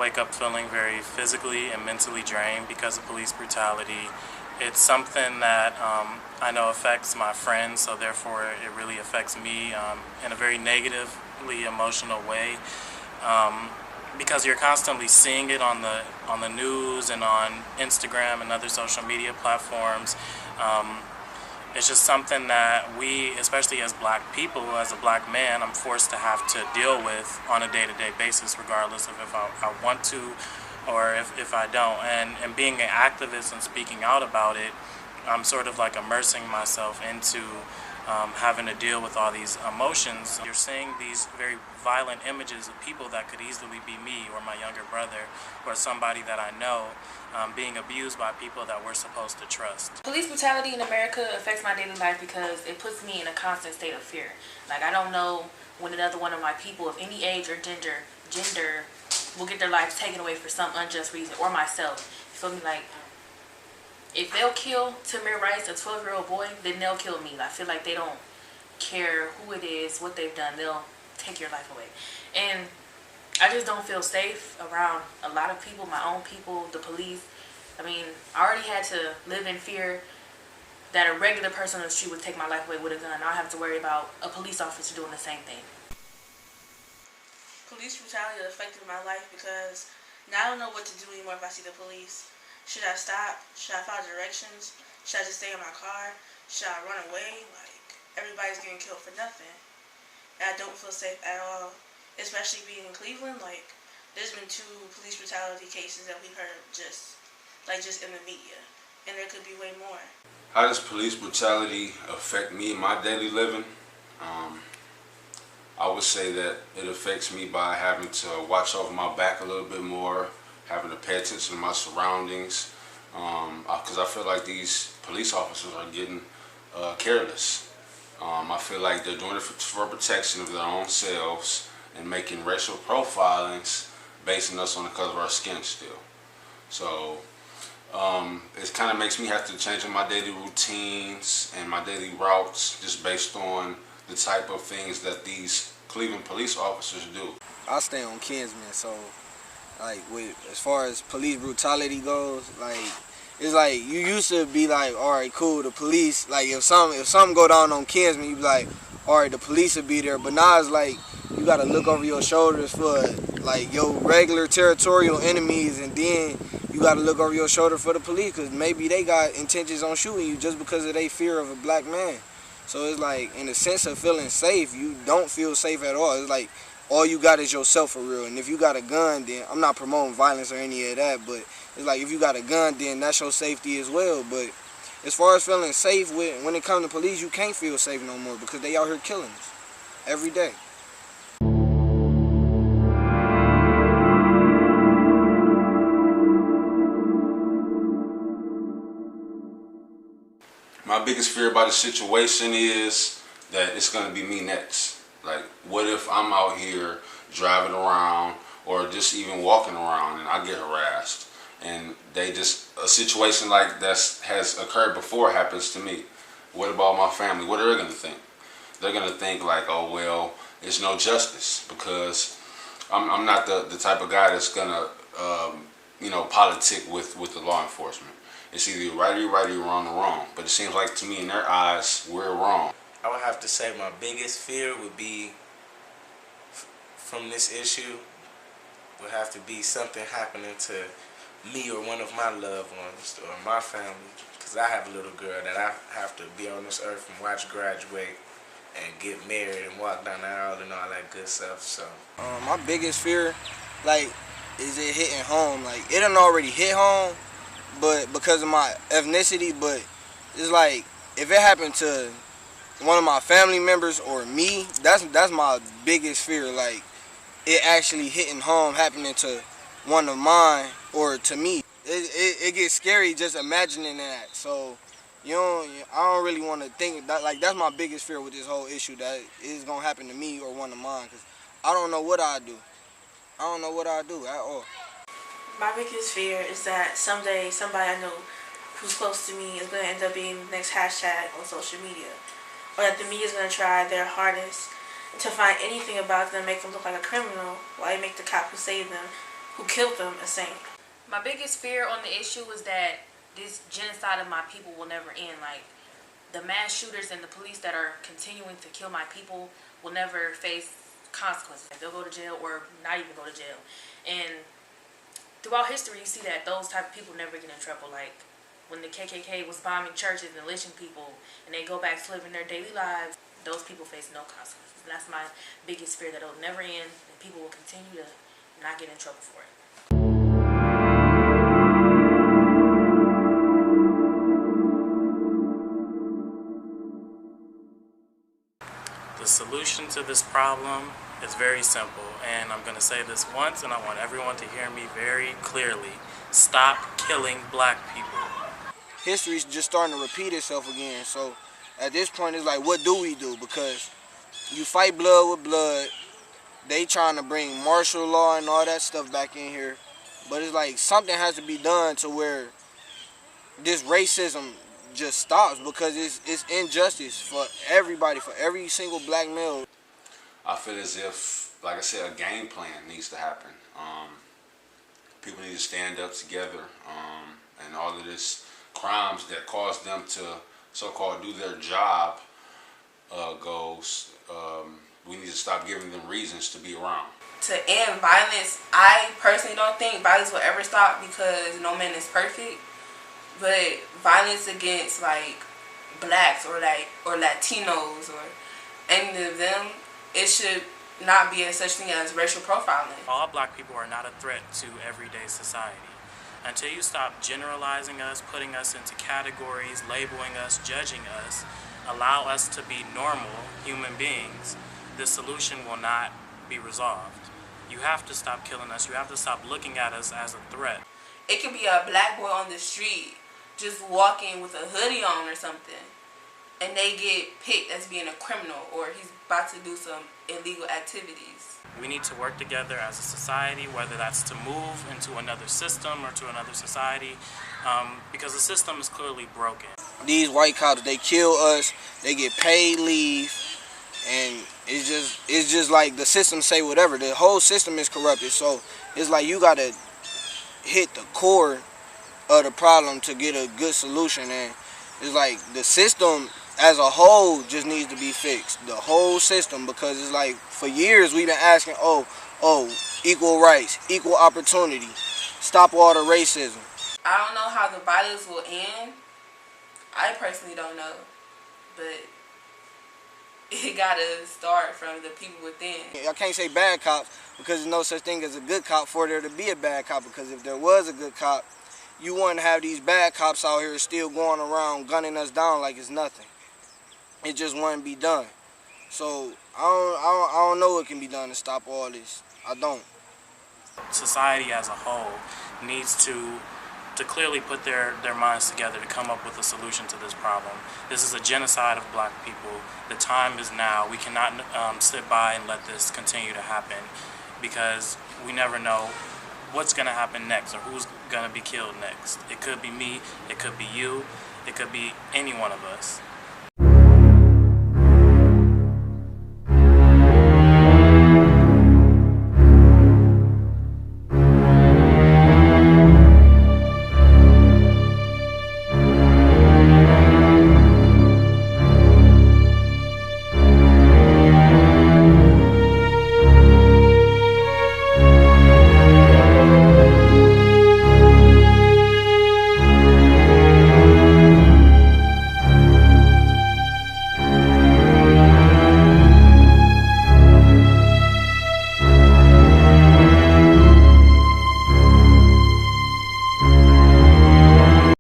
wake up feeling very physically and mentally drained because of police brutality. It's something that I know affects my friends, so therefore it really affects me in a very negatively emotional way. Because you're constantly seeing it on the news and on Instagram and other social media platforms. It's just something that we, especially as black people, as a black man, I'm forced to have to deal with on a day-to-day basis, regardless of if I want to or if I don't. And being an activist and speaking out about it, I'm sort of like immersing myself into having to deal with all these emotions. You're seeing these very violent images of people that could easily be me or my younger brother or somebody that I know being abused by people that we're supposed to trust. Police brutality in America affects my daily life because it puts me in a constant state of fear. Like, I don't know when another one of my people of any age or gender will get their lives taken away for some unjust reason, or myself. You feel me? Like, if they'll kill Tamir Rice, a 12-year-old boy, then they'll kill me. I feel like they don't care who it is, what they've done. They'll take your life away. And I just don't feel safe around a lot of people, my own people, the police. I mean, I already had to live in fear that a regular person on the street would take my life away with a gun. I don't have to worry about a police officer doing the same thing. Police brutality affected my life because now I don't know what to do anymore if I see the police. Should I stop? Should I follow directions? Should I just stay in my car? Should I run away? Like, everybody's getting killed for nothing. And I don't feel safe at all. Especially being in Cleveland, like, there's been 2 police brutality cases that we've heard just in the media. And there could be way more. How does police brutality affect me in my daily living? I would say that it affects me by having to watch over my back a little bit more, having to pay attention to my surroundings, because I feel like these police officers are getting careless. I feel like they're doing it for protection of their own selves and making racial profilings, basing us on the color of our skin still. So it kind of makes me have to change my daily routines and my daily routes just based on the type of things that these Cleveland police officers do. I stay on Kinsman, so like as far as police brutality goes, like it's like you used to be like, all right, cool, the police, like if something go down on Kinsman, you be like, all right, the police will be there. But now it's like you gotta look over your shoulders for like your regular territorial enemies, and then you gotta look over your shoulder for the police because maybe they got intentions on shooting you just because of their fear of a black man. So it's like, in the sense of feeling safe, you don't feel safe at all. It's like all you got is yourself for real. And if you got a gun, then I'm not promoting violence or any of that, but it's like if you got a gun, then that's your safety as well. But as far as feeling safe, when it comes to police, you can't feel safe no more because they out here killing us every day. My biggest fear about the situation is that it's going to be me next. Like, what if I'm out here driving around or just even walking around and I get harassed and a situation like that has occurred before happens to me? What about my family? What are they going to think? They're going to think like, oh, well, it's no justice because I'm not the type of guy that's going to, politic with the law enforcement. It's either right or wrong or wrong. But it seems like to me in their eyes, we're wrong. I would have to say my biggest fear would be from this issue would have to be something happening to me or one of my loved ones or my family. Because I have a little girl that I have to be on this earth and watch graduate and get married and walk down the aisle and all that good stuff. So my biggest fear, is it hitting home? Like, it done already hit home, but because of my ethnicity, but it's like if it happened to one of my family members or me, that's my biggest fear. Like, it actually hitting home, happening to one of mine or to me. It gets scary just imagining that. So I don't really want to think that. Like, that's my biggest fear with this whole issue, that it's gonna happen to me or one of mine, because I don't know what I do. I don't know what I do at all. My biggest fear is that someday somebody I know who's close to me is going to end up being the next hashtag on social media. Or that the media is going to try their hardest to find anything about them, make them look like a criminal, while they make the cop who saved them who killed them insane. My biggest fear on the issue is that this genocide of my people will never end. Like, the mass shooters and the police that are continuing to kill my people will never face consequences. Like, they'll go to jail or not even go to jail. And throughout history, you see that those type of people never get in trouble. Like, when the KKK was bombing churches and lynching people, and they go back to living their daily lives, those people face no consequences. And that's my biggest fear, that it'll never end, and people will continue to not get in trouble for it. The solution to this problem is very simple, and I'm going to say this once, and I want everyone to hear me very clearly. Stop killing black people. History's just starting to repeat itself again. So at this point, it's like, what do we do? Because you fight blood with blood. They trying to bring martial law and all that stuff back in here. But it's like something has to be done to where this racism just stops, because it's injustice for everybody, for every single black male. I feel as if, like I said, a game plan needs to happen. People need to stand up together, and all of this crimes that cause them to so-called do their job we need to stop giving them reasons to be around. To end violence, I personally don't think violence will ever stop, because no man is perfect. But violence against like blacks or Latinos or any of them, it should not be a such thing as racial profiling. All black people are not a threat to everyday society. Until you stop generalizing us, putting us into categories, labeling us, judging us, allow us to be normal human beings, the solution will not be resolved. You have to stop killing us. You have to stop looking at us as a threat. It could be a black boy on the street just walking with a hoodie on or something, and they get picked as being a criminal, or he's about to do some illegal activities. We need to work together as a society, whether that's to move into another system or to another society, because the system is clearly broken. These white cops, they kill us, they get paid leave, and it's just like the system say whatever. The whole system is corrupted, so it's like you gotta hit the core of the problem to get a good solution. And it's like the system as a whole just needs to be fixed, the whole system, because it's like for years we've been asking, equal rights, equal opportunity, stop all the racism. I don't know how the violence will end. I personally don't know, but it gotta start from the people within. I can't say bad cops, because there's no such thing as a good cop for there to be a bad cop, because if there was a good cop, you wouldn't have these bad cops out here still going around gunning us down like it's nothing. It just wouldn't be done. So I don't know what can be done to stop all this. I don't. Society as a whole needs to clearly put their minds together to come up with a solution to this problem. This is a genocide of black people. The time is now. We cannot sit by and let this continue to happen, because we never know what's going to happen next or who's going to be killed next. It could be me, it could be you, it could be any one of us.